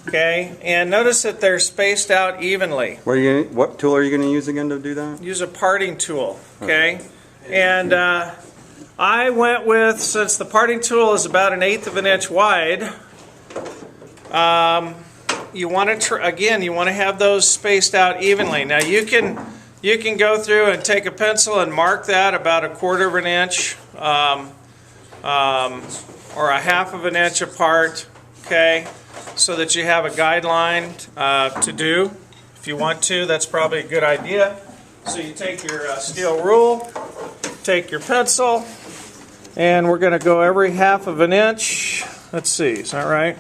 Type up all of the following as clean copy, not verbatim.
Okay, and notice that they're spaced out evenly. What tool are you going to use again to do that? Use a parting tool, okay? And I went with, since the parting tool is about 1/8 of an inch wide, you want to, again, you want to have those spaced out evenly. Now you can go through and take a pencil and mark that about 1/4 of an inch or 1/2 of an inch apart, okay? So that you have a guideline to do. If you want to, that's probably a good idea. So you take your steel rule, take your pencil, and we're going to go every 1/2 of an inch. Let's see, is that right?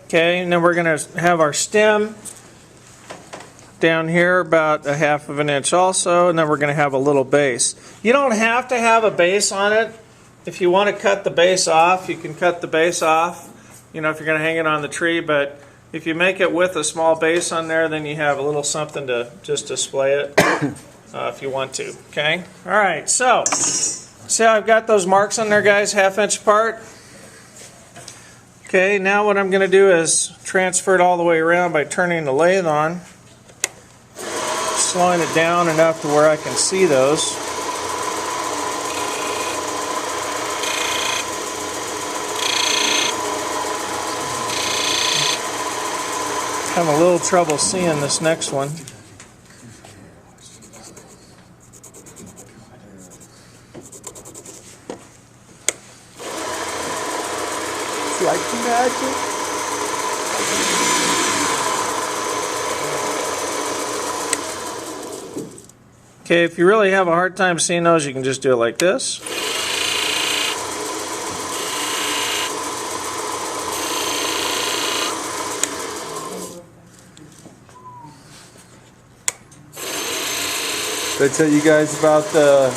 Okay, and then we're going to have our stem down here about 1/2 of an inch also, and then we're going to have a little base. You don't have to have a base on it. If you want to cut the base off, you can cut the base off, you know, if you're going to hang it on the tree, but if you make it with a small base on there, then you have a little something to just display it if you want to, okay? All right, so see how I've got those marks on there, guys, 1/2 inch apart? Okay, now what I'm going to do is transfer it all the way around by turning the lathe on, slowing it down enough to where I can see those. Having a little trouble seeing this next one. Like magic. Okay, if you really have a hard time seeing those, you can just do it like this. Did I tell you guys about the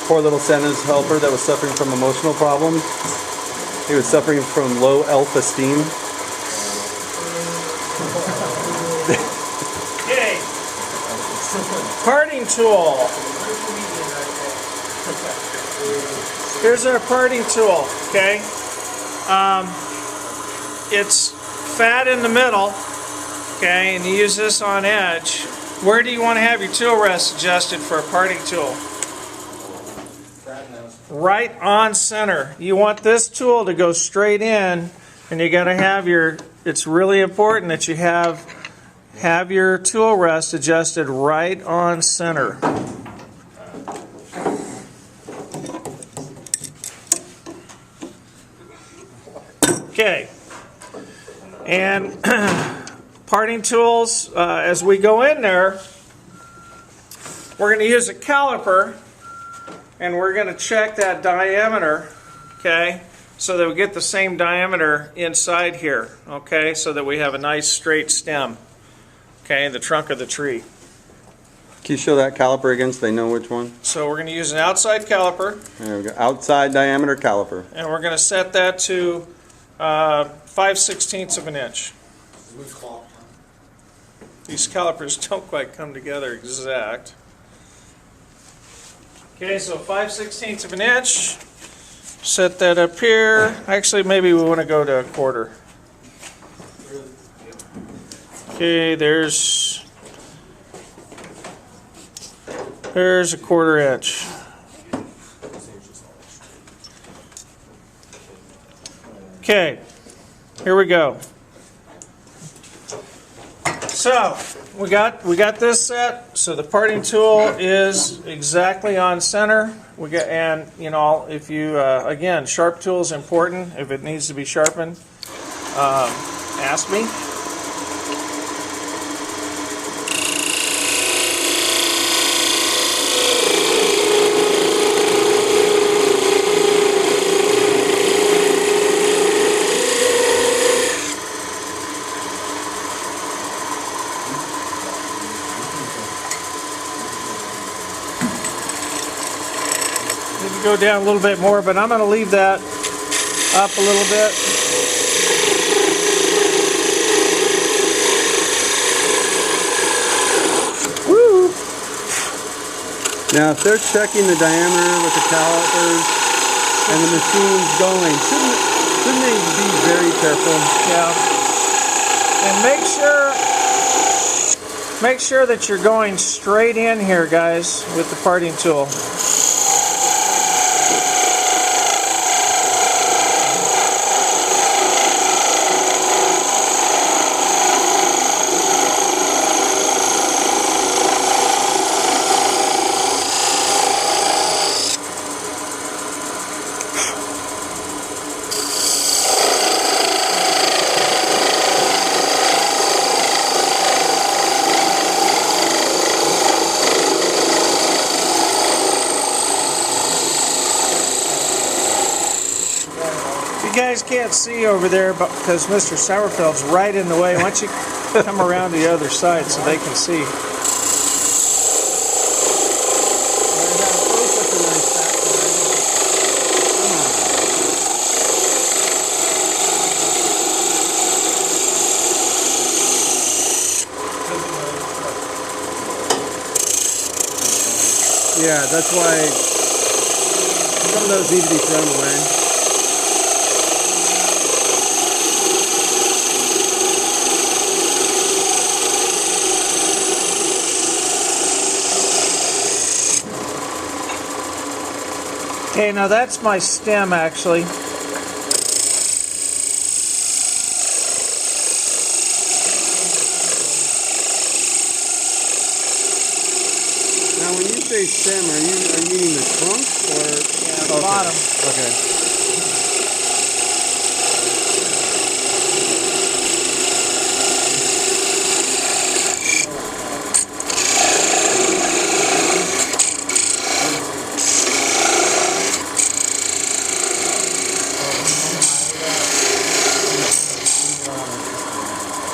poor little Santa's helper that was suffering from emotional problems? He was suffering from low self-esteem. Okay. Parting tool. Here's our parting tool, okay? It's fat in the middle, okay, and you use this on edge. Where do you want to have your tool rest adjusted for a parting tool? Right on center. You want this tool to go straight in, and you got to have your, it's really important that you have your tool rest adjusted right on center. Okay. And parting tools, as we go in there, we're going to use a caliper. And we're going to check that diameter, okay, so that we get the same diameter inside here, okay, so that we have a nice straight stem, okay, in the trunk of the tree. Can you show that caliper again so they know which one? So we're going to use an outside caliper. There we go. Outside diameter caliper. And we're going to set that to 5/16 of an inch. These calipers don't quite come together exact. Okay, so 5/16 of an inch. Set that up here. Actually, maybe we want to go to 1/4. Okay, there's a 1/4 inch. Okay, here we go. So we got this set. So the parting tool is exactly on center. We got, and you know, if you again, sharp tool is important. If it needs to be sharpened, ask me. Maybe go down a little bit more, but I'm going to leave that up a little bit. Woo! Now, if they're checking the diameter with the calipers and the machine's going, shouldn't they be very careful? Yeah. And make sure that you're going straight in here, guys, with the parting tool. You guys can't see over there because Mr. Sommerfeld's right in the way. Why don't you come around to the other side so they can see? Yeah, that's why some of those need to be thrown away. Okay, now that's my stem actually. Now, when you say stem, are you meaning the trunk or the okay. bottom? Okay.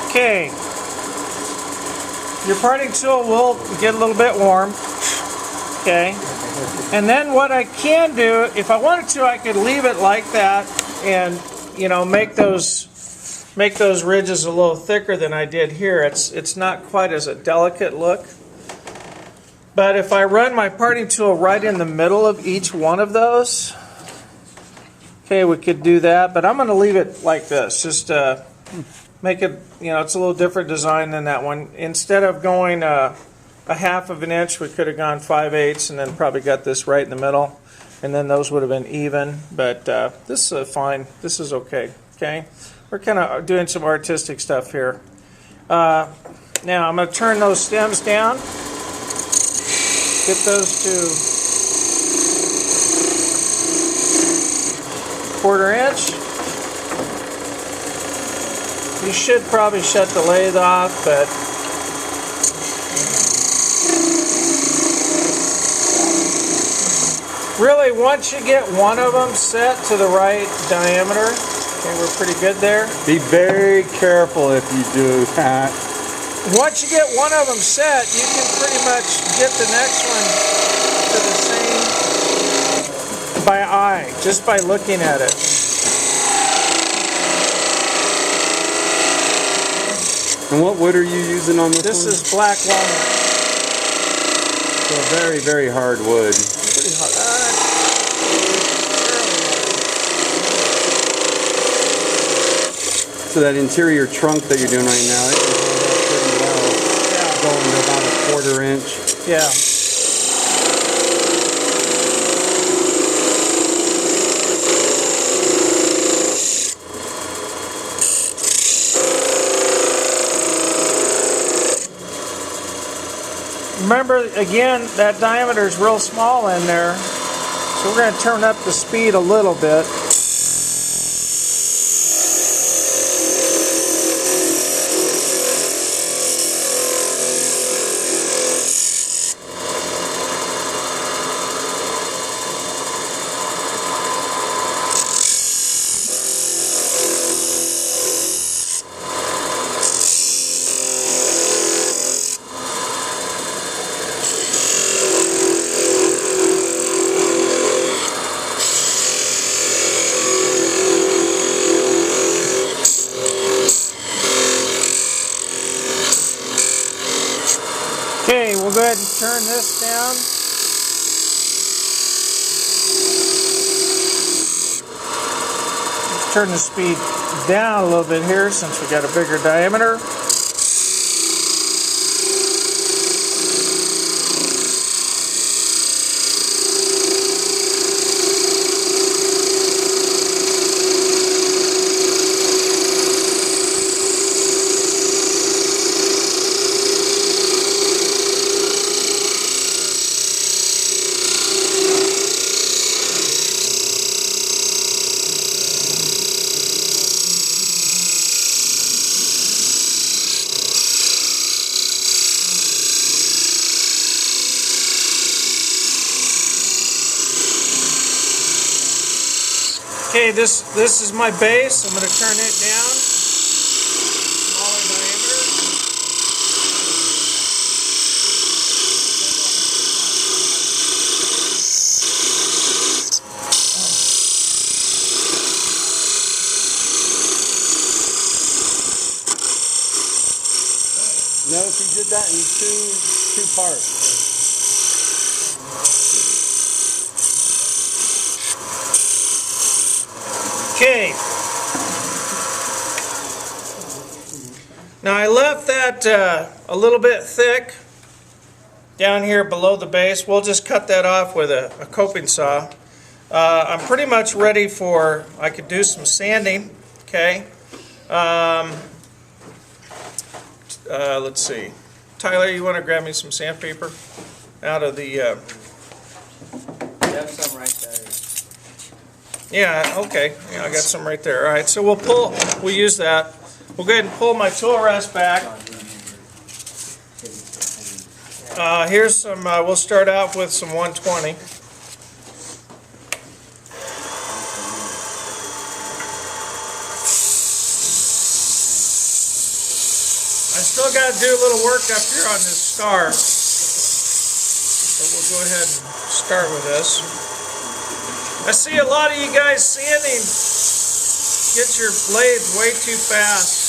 Okay, your parting tool will get a little bit warm. Okay, and then what I can do, if I wanted to, I could leave it like that, and make those ridges a little thicker than I did here. It's not quite as a delicate look. But if I run my parting tool right in the middle of each one of those, okay, we could do that. But I'm going to leave it like this, just make it, it's a little different design than that one. Instead of going a half of an inch, we could have gone 5/8 and then probably got this right in the middle, and then those would have been even. But this is fine. This is okay. Okay, we're kind of doing some artistic stuff here. Now I'm going to turn those stems down. Get those to 1/4 inch. You should probably shut the lathe off, but really once you get one of them set to the right diameter, okay, we're pretty good there. Be very careful if you do that. Once you get one of them set, you can pretty much get the next one to the same by eye, just by looking at it. And what wood are you using on this one? This is black walnut. So a very, very hard wood. Pretty hard. So that interior trunk that you're doing right now, it can hold up pretty well. Yeah. Going to about a 1/4 inch. Yeah. Remember, again, that diameter is real small in there, so we're going to turn up the speed a little bit. turn this down. Let's turn the speed down a little bit here since we got a bigger diameter. Okay, this is my base. I'm going to turn it down. Smaller diameter. Notice he did that in two parts. Okay. Now I left that a little bit thick down here below the base. We'll just cut that off with a coping saw. I'm pretty much ready for, I could do some sanding. Okay. Let's see. Tyler, you want to grab me some sandpaper out of the... You have some right there. Yeah, okay. Yeah, I got some right there. All right, so we'll use that. We'll go ahead and pull my tool rest back. Here's some, we'll start out with some 120. I still got to do a little work up here on this star. So we'll go ahead and start with this. I see a lot of you guys sanding, get your blades way too fast.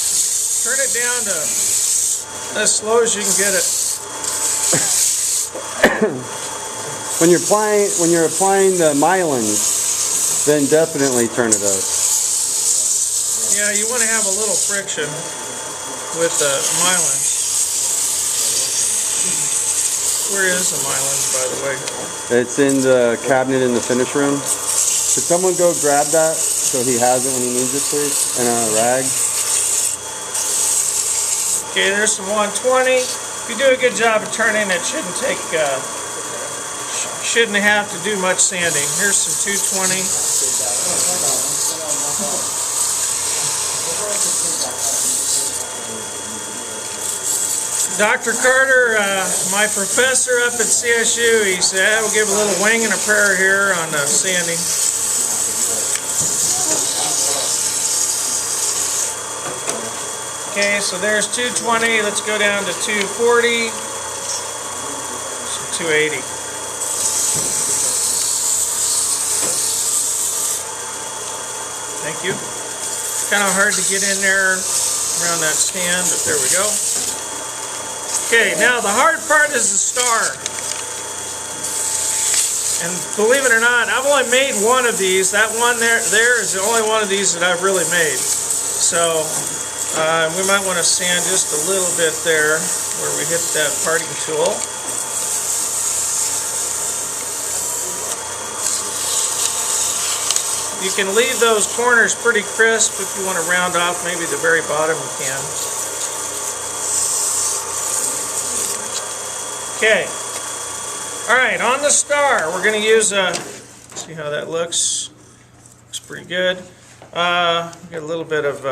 Turn it down to as slow as you can get it. When you're applying the mylons, then definitely turn it up. Yeah, you want to have a little friction with the mylan. Where is the mylan, by the way? It's in the cabinet in the finish room. Could someone go grab that so he has it when he needs it, please? And a rag. Okay, there's some 120. If you do a good job of turning, it shouldn't take, shouldn't have to do much sanding. Here's some 220. Dr. Carter, my professor up at CSU, he said, we'll give a little wing and a prayer here on sanding. Okay, so there's 220. Let's go down to 240. 280. Thank you. Kind of hard to get in there around that stand, but there we go. Okay, now the hard part is the star. And believe it or not, I've only made one of these. That one there is the only one of these that I've really made. So we might want to sand just a little bit there where we hit that parting tool. You can leave those corners pretty crisp. If you want to round off maybe the very bottom, you can. Okay. Alright, on the star, we're going to use see how that looks. Looks pretty good. Got a little bit of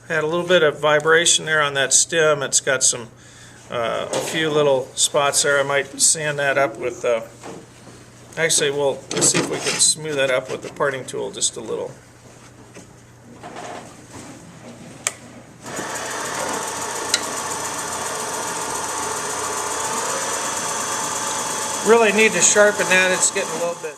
had a little bit of vibration there on that stem. It's got some a few little spots there. I might sand that up with actually let's see if we can smooth that up with the parting tool just a little. Really need to sharpen that. It's getting a little bit